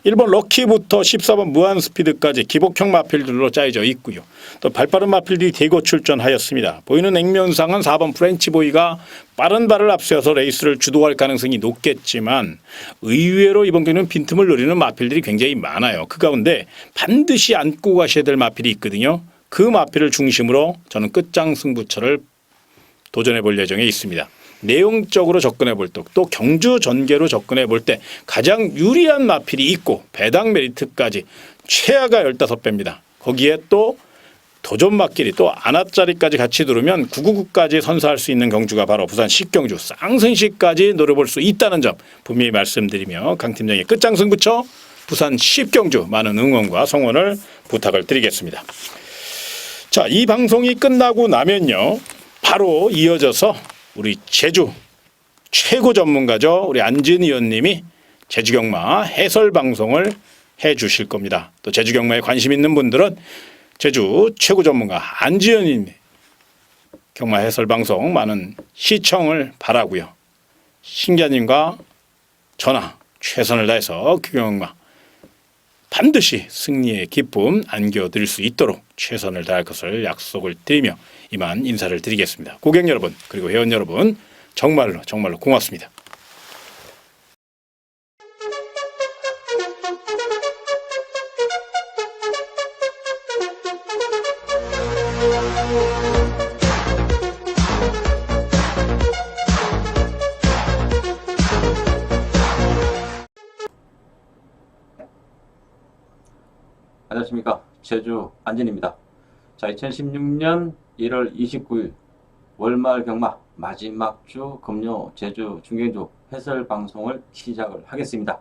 1번 럭키부터 14번 무한스피드까지 기복형 마필들로 짜여져 있고요. 또 발빠른 마필들이 대거 출전하였습니다. 보이는 액면상은 4번 프렌치보이가 빠른 발을 앞세워서 레이스를 주도할 가능성이 높겠지만 의외로 이번 경기는 빈틈을 노리는 마필들이 굉장히 많아요. 그 가운데 반드시 안고 가셔야 될 마필이 있거든요. 그 마필을 중심으로 저는 끝장 승부처를 도전해 볼 예정에 있습니다. 내용적으로 접근해 볼 때 또 경주 전개로 접근해 볼 때 가장 유리한 마필이 있고 배당 메리트까지 최하가 15배입니다. 거기에 또 도전 맞길이 또 안압자리까지 같이 두르면 999까지 선사할 수 있는 경주가 바로 부산 식경주 쌍승식까지 노려볼 수 있다는 점 분명히 말씀드리며 강 팀장의 끝장 승부처 부산 10경주 많은 응원과 성원을 부탁을 드리겠습니다. 자, 이 방송이 끝나고 나면요. 바로 이어져서 우리 제주 최고 전문가죠. 우리 안진 의원님이 제주경마 해설 방송을 해 주실 겁니다. 또 제주경마에 관심 있는 분들은 제주 최고 전문가 안진 의원님 경마 해설 방송 많은 시청을 바라고요. 신기아님과 전하 최선을 다해서 규경마 반드시 승리의 기쁨 안겨드릴 수 있도록 최선을 다할 것을 약속을 드리며 이만 인사를 드리겠습니다. 고객 여러분 그리고 회원 여러분 정말로 고맙습니다. 안녕하십니까. 제주 안진입니다. 자, 2016년 1월 29일 월말 경마 마지막 주 금요 제주 중경주 해설 방송을 시작을 하겠습니다.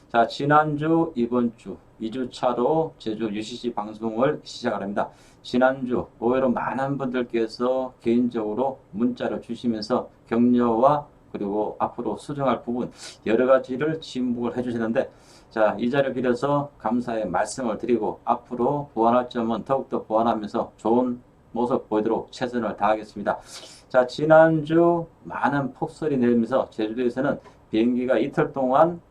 자, 지난주 이번 주 2주차로 제주 UCC 방송을 시작을 합니다. 지난주 의외로 많은 분들께서 개인적으로 문자를 주시면서 격려와 그리고 앞으로 수정할 부분 여러 가지를 지목을 해주시는데, 자, 이 자리를 빌어서 감사의 말씀을 드리고 앞으로 보완할 점은 더욱더 보완하면서 좋은 모습 보이도록 최선을 다하겠습니다. 자, 지난주 많은 폭설이 내리면서 제주도에서는 비행기가 이틀 동안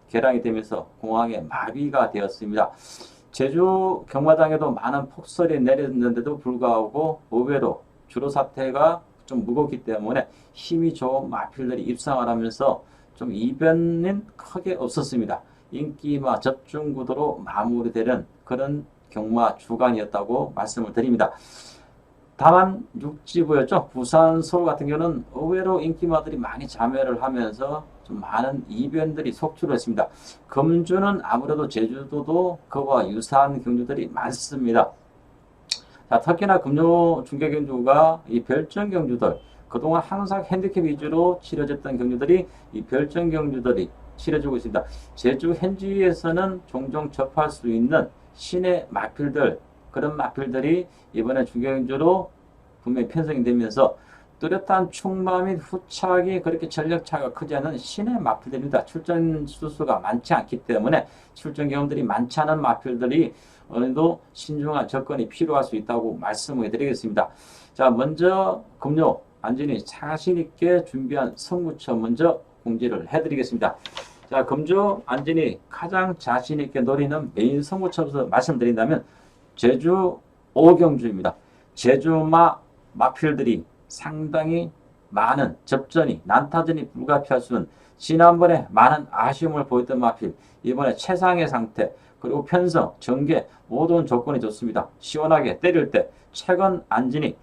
개량이 되면서 공항에 마비가 되었습니다. 제주 경마장에도 많은 폭설이 내렸는데도 불구하고 의외로 주로 사태가 좀 무겁기 때문에 힘이 좋은 마필들이 입상을 하면서 좀 이변은 크게 없었습니다. 인기마 접중 구도로 마무리되는 그런 경마 주간이었다고 말씀을 드립니다. 다만 육지부였죠. 부산, 서울 같은 경우는 의외로 인기마들이 많이 자멸을 하면서 좀 많은 이변들이 속출을 했습니다. 금주는 아무래도 제주도도 그와 유사한 경주들이 많습니다. 자, 특히나 금요 중계 경주가 이 별정 경주들, 그동안 항상 핸디캡 위주로 치러졌던 경주들이 이 별정 경주들이 치러지고 있습니다. 제주 현지에서는 종종 접할 수 있는 신의 마필들, 그런 마필들이 이번에 중경주로 분명히 편성이 되면서 뚜렷한 충마 및 후착이 그렇게 전력차가 크지 않은 신의 마필들입니다. 출전 수수가 많지 않기 때문에 출전 경험들이 많지 않은 마필들이 어느 정도 신중한 접근이 필요할 수 있다고 말씀을 드리겠습니다. 자, 먼저 금요 안진이 자신 있게 준비한 성무처 먼저 공지를 해드리겠습니다. 자, 금주 안진이 가장 자신 있게 노리는 메인 성무처부터 말씀드린다면 제주 5경주입니다. 제주마 마필들이 상당히 많은 접전이 난타전이 불가피할 수는 지난번에 많은 아쉬움을 보였던 마필, 이번에 최상의 상태 그리고 편성, 전개 모든 조건이 좋습니다. 시원하게 때릴 때 최근 안진이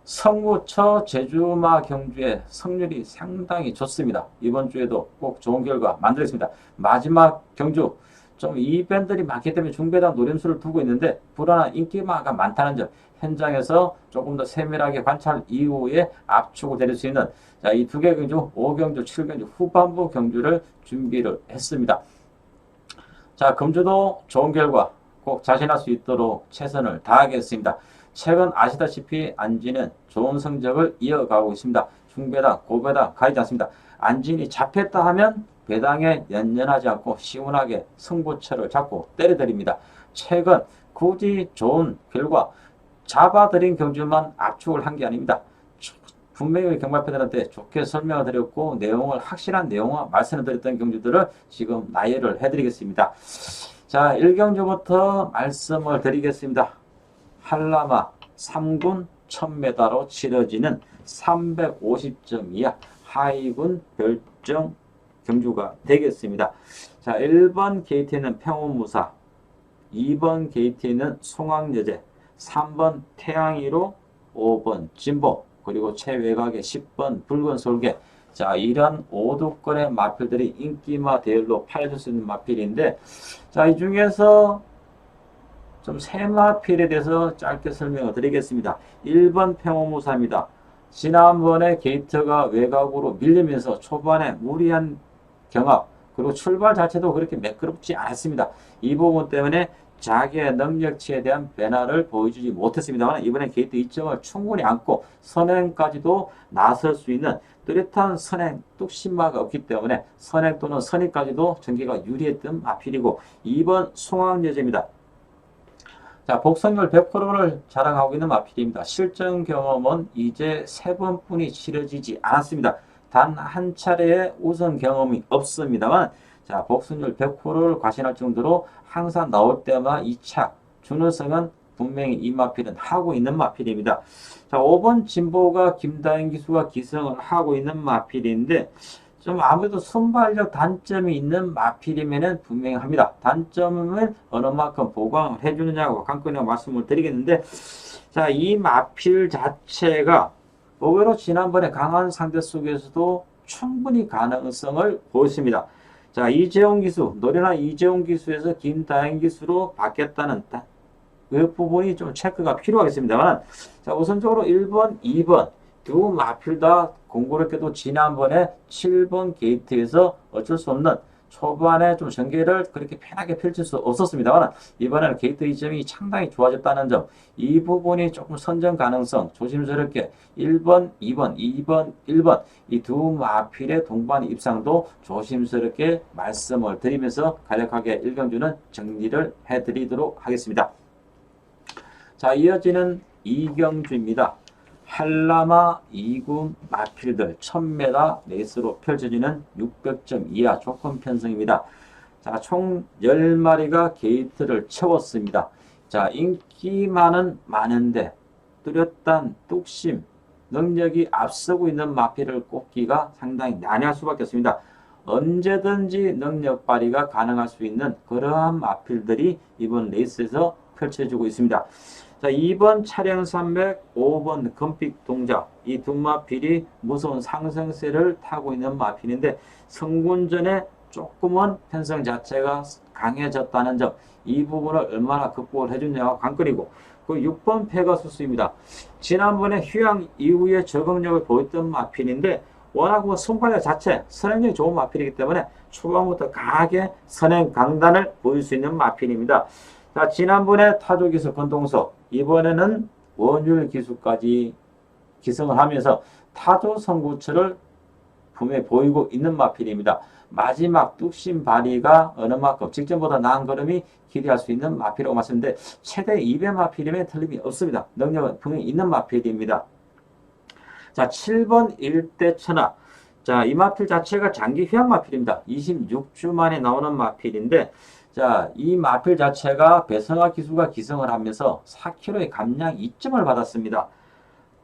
성무처 제주마 경주의 성률이 상당히 좋습니다. 이번 주에도 꼭 좋은 결과 만들겠습니다. 마지막 경주 좀 이변들이 많기 때문에 중배당 노림수를 두고 있는데 불안한 인기마가 많다는 점, 현장에서 조금 더 세밀하게 관찰 이후에 압축을 내릴 수 있는 이 두 개 경주 5경주 7경주 후반부 경주를 준비를 했습니다. 자, 금주도 좋은 결과 꼭 자신할 수 있도록 최선을 다하겠습니다. 최근 아시다시피 안진은 좋은 성적을 이어가고 있습니다. 중배당, 고배당 가리지 않습니다. 안진이 잡혔다 하면 배당에 연연하지 않고 시원하게 승부처를 잡고 때려드립니다. 최근 굳이 좋은 결과 잡아드린 경주만 압축을 한 게 아닙니다. 분명히 경마팬들한테 좋게 설명을 드렸고 내용을 확실한 내용과 말씀을 드렸던 경주들을 지금 나열을 해드리겠습니다. 자, 1경주부터 말씀을 드리겠습니다. 한라마 3군 1000m로 치러지는 350점 이하 하위군 별정 경주가 되겠습니다. 자, 1번 게이트에는 평온무사, 2번 게이트에는 송악여제, 3번 태양이로, 5번 진보, 그리고 최외곽에 10번 붉은 솔개. 자, 이런 5두권의 마필들이 인기마 대열로 팔려줄 수 있는 마필인데, 자, 이 중에서 좀 세 마필에 대해서 짧게 설명을 드리겠습니다. 1번 평온무사입니다. 지난번에 게이트가 외곽으로 밀리면서 초반에 무리한 경합, 그리고 출발 자체도 그렇게 매끄럽지 않았습니다. 이 부분 때문에 자기의 능력치에 대한 변화를 보여주지 못했습니다만 이번에 게이트 2점을 충분히 안고 선행까지도 나설 수 있는 뚜렷한 선행 뚝심마가 없기 때문에 선행 또는 선의까지도 전개가 유리했던 마필이고, 2번 송악여제입니다. 자, 복선율 100%를 자랑하고 있는 마필입니다. 실전 경험은 이제 3번뿐이 치러지지 않았습니다. 단 한 차례의 우승 경험이 없습니다만 자, 복승률 100%를 과신할 정도로 항상 나올 때마다 2차 준우승은 분명히 이 마필은 하고 있는 마필입니다. 자, 5번 진보가 김다현 기수가 기승을 하고 있는 마필인데 좀 아무래도 순발력 단점이 있는 마필이면은 분명히 합니다. 단점을 어느 만큼 보강을 해주느냐고 관건이라고 말씀을 드리겠는데 자, 이 마필 자체가 의외로 지난번에 강한 상대 속에서도 충분히 가능성을 보였습니다. 자, 이재용 기수, 노련한 이재용 기수에서 김다현 기수로 바뀌었다는 그 부분이 좀 체크가 필요하겠습니다만, 자, 우선적으로 1번, 2번 두 마필 다 공교롭게도 지난번에 7번 게이트에서 어쩔 수 없는 초반에 좀 전개를 그렇게 편하게 펼칠 수 없었습니다만 이번에는 게이트 이점이 상당히 좋아졌다는 점, 이 부분이 조금 선전 가능성 조심스럽게 1번, 2번, 2번, 1번 이 두 마필의 동반 입상도 조심스럽게 말씀을 드리면서 간략하게 1경주는 정리를 해드리도록 하겠습니다. 자, 이어지는 2경주입니다. 한라마 2군 마필들 1000m 레이스로 펼쳐지는 600점 이하 조건 편성입니다. 자, 총 10마리가 게이트를 채웠습니다. 자, 인기만은 많은데 뚜렷한 뚝심, 능력이 앞서고 있는 마필을 꼽기가 상당히 난해할 수밖에 없습니다. 언제든지 능력 발휘가 가능할 수 있는 그러한 마필들이 이번 레이스에서 펼쳐지고 있습니다. 자, 2번 차량 300, 5번 금픽 동작 이 두 마필이 무서운 상승세를 타고 있는 마필인데 성군전에 조금은 편성 자체가 강해졌다는 점, 이 부분을 얼마나 극복을 해주냐가 관건이고 그 6번 페가수스입니다. 지난번에 휴양 이후에 적응력을 보였던 마필인데 워낙 손발력 자체 선행력이 좋은 마필이기 때문에 초반부터 강하게 선행 강단을 보일 수 있는 마필입니다. 자, 지난번에 타조기수 권동석, 이번에는 원율 기수까지 기승을 하면서 타조 선구처를 분명히 보이고 있는 마필입니다. 마지막 뚝심 발휘가 어느 만큼 직전보다 나은 걸음이 기대할 수 있는 마필이라고 말씀드렸는데 최대 200 마필이면 틀림이 없습니다. 능력은 분명히 있는 마필입니다. 자, 7번 일대 천하. 자, 이 마필 자체가 장기 휴양 마필입니다. 26주 만에 나오는 마필인데 자, 이 마필 자체가 배성화 기수가 기승을 하면서 4kg의 감량 2점을 받았습니다.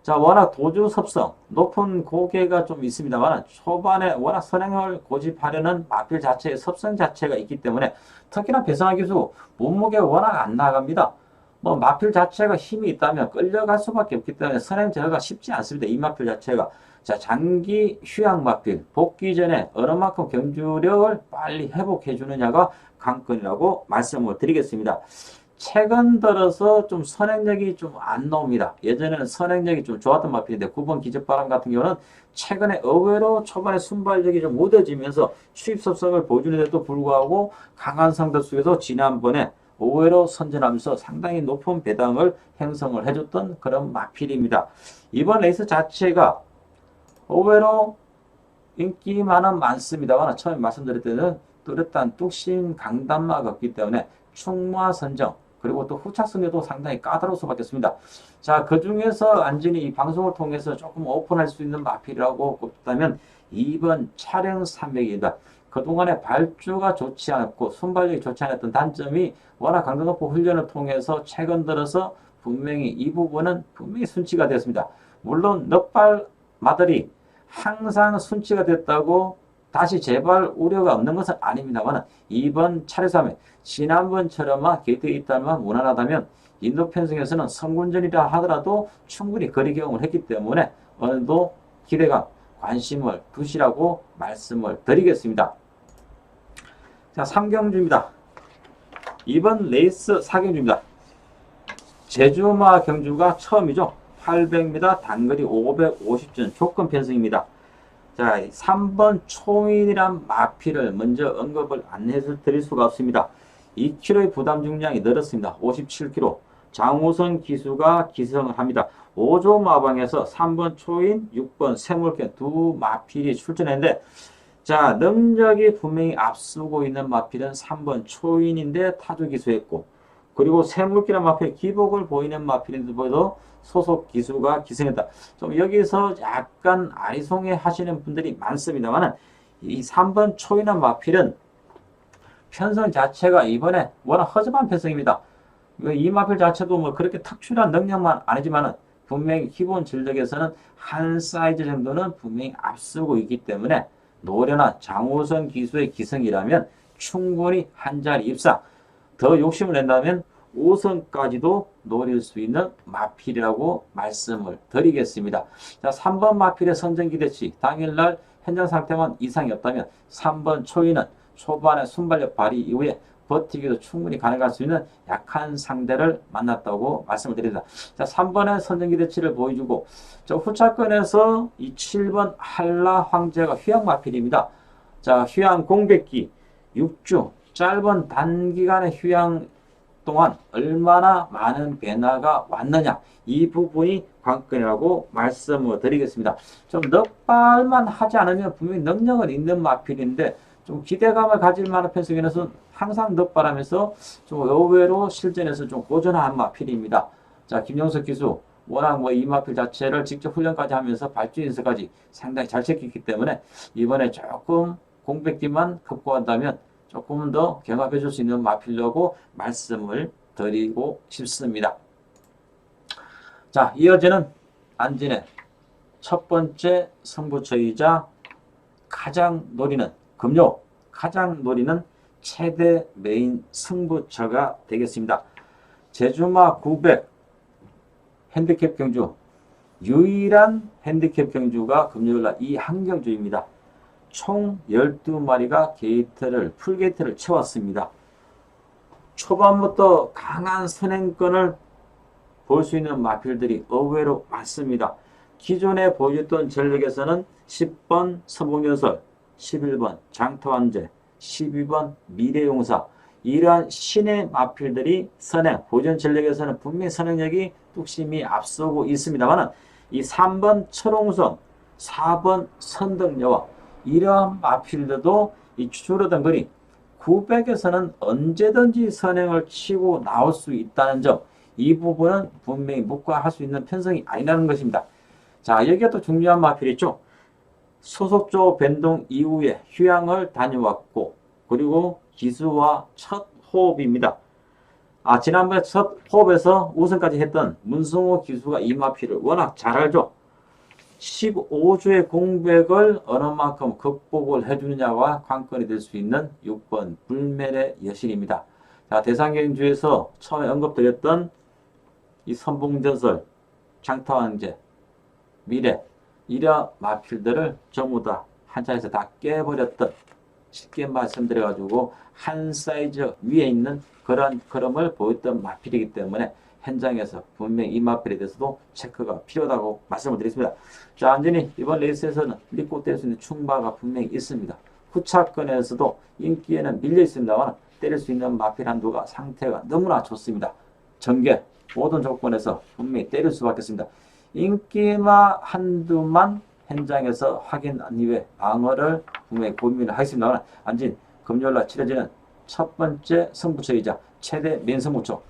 자, 워낙 도주 섭성, 높은 고개가 좀 있습니다만 초반에 워낙 선행을 고집하려는 마필 자체의 섭성 자체가 있기 때문에 특히나 배성화 기수 몸무게가 워낙 안 나갑니다. 뭐 마필 자체가 힘이 있다면 끌려갈 수밖에 없기 때문에 선행 제어가 쉽지 않습니다. 이 마필 자체가. 자, 장기 휴양 마필 복귀 전에 어느 만큼 경주력을 빨리 회복해 주느냐가 관건이라고 말씀을 드리겠습니다. 최근 들어서 좀 선행력이 좀 안 나옵니다. 예전에는 선행력이 좀 좋았던 마필인데 9번 기적바람 같은 경우는 최근에 의외로 초반에 순발력이 좀 무뎌지면서 추입섭성을 보여주는데도 불구하고 강한 상대 속에서 지난번에 의외로 선전하면서 상당히 높은 배당을 형성을 해줬던 그런 마필입니다. 이번 레이스 자체가 의외로 인기만은 많습니다만 처음에 말씀드릴 때는 뚜렷한 뚝심 강단마가 없기 때문에 충마 선정 그리고 또 후착승에도 상당히 까다로울 수밖에 없습니다. 자, 그 중에서 안진이 이 방송을 통해서 조금 오픈할 수 있는 마필이라고 꼽다면 2번 차량 300입니다. 그동안에 발주가 좋지 않았고 순발력이 좋지 않았던 단점이 워낙 강도 높은 훈련을 통해서 최근 들어서 분명히 이 부분은 분명히 순치가 되었습니다. 물론 넉발마들이 항상 순치가 됐다고 다시 재발 우려가 없는 것은 아닙니다만 이번 차례3회 지난번처럼 게이트에 있다면 무난하다면 인도 편성에서는 성군전이라 하더라도 충분히 거리 경험을 했기 때문에 어느 정도 기대감, 관심을 두시라고 말씀을 드리겠습니다. 자, 3경주입니다. 이번 레이스 4경주입니다. 제주마 경주가 처음이죠. 800m 단거리 550전 조건 편성입니다. 자, 3번 초인이란 마필을 먼저 언급을 안 해서 드릴 수가 없습니다. 2kg의 부담 중량이 늘었습니다. 57kg. 장우선 기수가 기승을 합니다. 5조 마방에서 3번 초인, 6번 세물견 두 마필이 출전했는데 자, 능력이 분명히 앞서고 있는 마필은 3번 초인인데 타조 기수했고 그리고 새물기란 마필, 기복을 보이는 마필인데도 소속 기수가 기승했다. 좀 여기서 약간 아리송해 하시는 분들이 많습니다만은 이 3번 초인한 마필은 편성 자체가 이번에 워낙 허접한 편성입니다. 이 마필 자체도 뭐 그렇게 특출한 능력만 아니지만은 분명히 기본 전력에서는 한 사이즈 정도는 분명히 앞서고 있기 때문에 노련한 장호선 기수의 기승이라면 충분히 한 자리 입상, 더 욕심을 낸다면 5선까지도 노릴 수 있는 마필이라고 말씀을 드리겠습니다. 자, 3번 마필의 선정 기대치, 당일날 현장 상태만 이상이 없다면 3번 초인은 초반에 순발력 발휘 이후에 버티기도 충분히 가능할 수 있는 약한 상대를 만났다고 말씀을 드립니다. 자, 3번의 선정 기대치를 보여주고, 저 후차권에서 이 7번 한라 황제가 휴양 마필입니다. 자, 휴양 공백기 6주, 짧은 단기간의 휴양 동안 얼마나 많은 변화가 왔느냐, 이 부분이 관건이라고 말씀을 드리겠습니다. 좀 넉발만 하지 않으면 분명히 능력은 있는 마필인데 좀 기대감을 가질 만한 편성에서는 항상 넉발하면서 좀 의외로 실전에서 좀 고전한 마필입니다. 자, 김용석 기수 워낙 뭐 이 마필 자체를 직접 훈련까지 하면서 발주인서까지 상당히 잘 지켰기 때문에 이번에 조금 공백기만 극복한다면 조금 더 경합해 줄 수 있는 마필이라고 말씀을 드리고 싶습니다. 자, 이어지는 안진의 첫 번째 승부처이자 가장 노리는 금요 가장 노리는 최대 메인 승부처가 되겠습니다. 제주마 900 핸디캡 경주, 유일한 핸디캡 경주가 금요일날 이 한 경주입니다. 총 12마리가 풀게이트를 채웠습니다. 초반부터 강한 선행권을 볼 수 있는 마필들이 의외로 많습니다. 기존에 보여줬던 전력에서는 10번 서봉연설, 11번 장터환제, 12번 미래용사, 이러한 신의 마필들이 선행, 보존 전력에서는 분명히 선행력이 뚝심이 앞서고 있습니다만 이 3번 철옹선, 4번 선덕여왕, 이러한 마필들도 이 줄어든 거리 900에서는 언제든지 선행을 치고 나올 수 있다는 점, 이 부분은 분명히 묵과할 수 있는 편성이 아니라는 것입니다. 자, 여기가 또 중요한 마필이 있죠. 소속조 변동 이후에 휴양을 다녀왔고, 그리고 기수와 첫 호흡입니다. 지난번에 첫 호흡에서 우승까지 했던 문성호 기수가 이 마필을 워낙 잘 알죠. 15주의 공백을 어느 만큼 극복을 해주느냐가 관건이 될 수 있는 6번 불멸의 여신입니다. 자, 대상경주에서 처음에 언급드렸던 이 선봉전설, 장터왕제, 미래, 이런 마필들을 전부 다 한 차에서 다 깨버렸던, 쉽게 말씀드려가지고 한 사이즈 위에 있는 그런 걸음을 보였던 마필이기 때문에 현장에서 분명히 이 마필에 대해서도 체크가 필요하다고 말씀을 드리겠습니다. 자, 안전히 이번 레이스에서는 믿고 때릴 수 있는 충바가 분명히 있습니다. 후차권에서도 인기에는 밀려 있습니다만 때릴 수 있는 마필 한두가 상태가 너무나 좋습니다. 전개 모든 조건에서 분명히 때릴 수밖에 없습니다. 인기마 한두만 현장에서 확인한 이후에 방어를 분명히 고민을 하겠습니다만 안진 금요일날 치러지는 첫 번째 승부처이자 최대 민승부처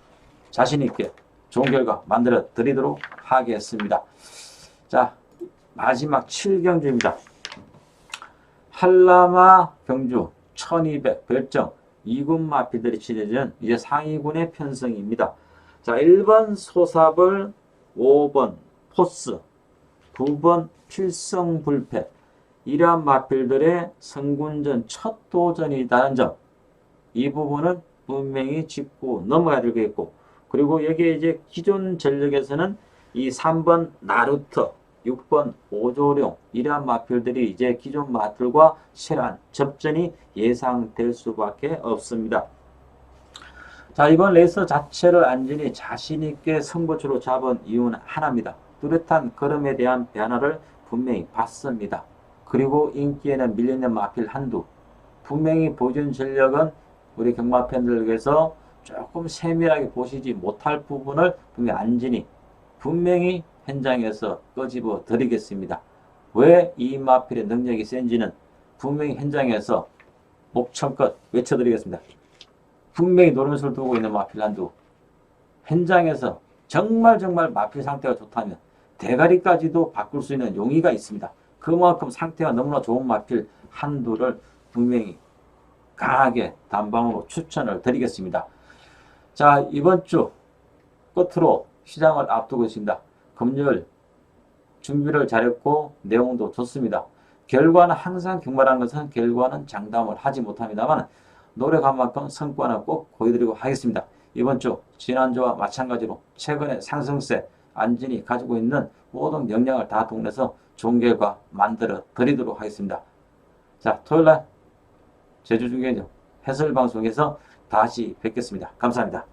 자신있게 좋은 결과 만들어 드리도록 하겠습니다. 자, 마지막 7경주입니다. 한라마 경주 1200 별정 2군 마필들이 치러지는 이제 상위군의 편성입니다. 자, 1번 소사벌, 5번 포스, 9번 필성불패, 이러한 마필들의 성군전 첫 도전이라는 점, 이 부분은 분명히 짚고 넘어가야 되겠고, 그리고 여기에 이제 기존 전력에서는 이 3번 나루터, 6번 오조룡, 이러한 마필들이 이제 기존 마필과 실한 접전이 예상될 수밖에 없습니다. 자, 이번 레이스 자체를 안전히 자신있게 승부처로 잡은 이유는 하나입니다. 뚜렷한 걸음에 대한 변화를 분명히 봤습니다. 그리고 인기에는 밀려있는 마필 한두, 분명히 보존 전력은 우리 경마 팬들에게서 조금 세밀하게 보시지 못할 부분을 분명히 현장에서 끄집어 드리겠습니다. 왜 이 마필의 능력이 센지는 분명히 현장에서 목청껏 외쳐드리겠습니다. 분명히 노름수를 두고 있는 마필 한두, 현장에서 정말 마필 상태가 좋다면 대가리까지도 바꿀 수 있는 용의가 있습니다. 그만큼 상태가 너무나 좋은 마필 한두를 분명히 강하게 단방으로 추천을 드리겠습니다. 자, 이번 주 끝으로 시장을 앞두고 있습니다. 금요일 준비를 잘했고 내용도 좋습니다. 결과는 항상 경마라는 것은 결과는 장담을 하지 못합니다만 노력한 만큼 성과는 꼭 보여드리고 하겠습니다. 이번 주 지난주와 마찬가지로 최근의 상승세 안진이 가지고 있는 모든 역량을 다 동원해서 좋은 결과 만들어 드리도록 하겠습니다. 자, 토요일날 제주중계죠 해설방송에서 다시 뵙겠습니다. 감사합니다.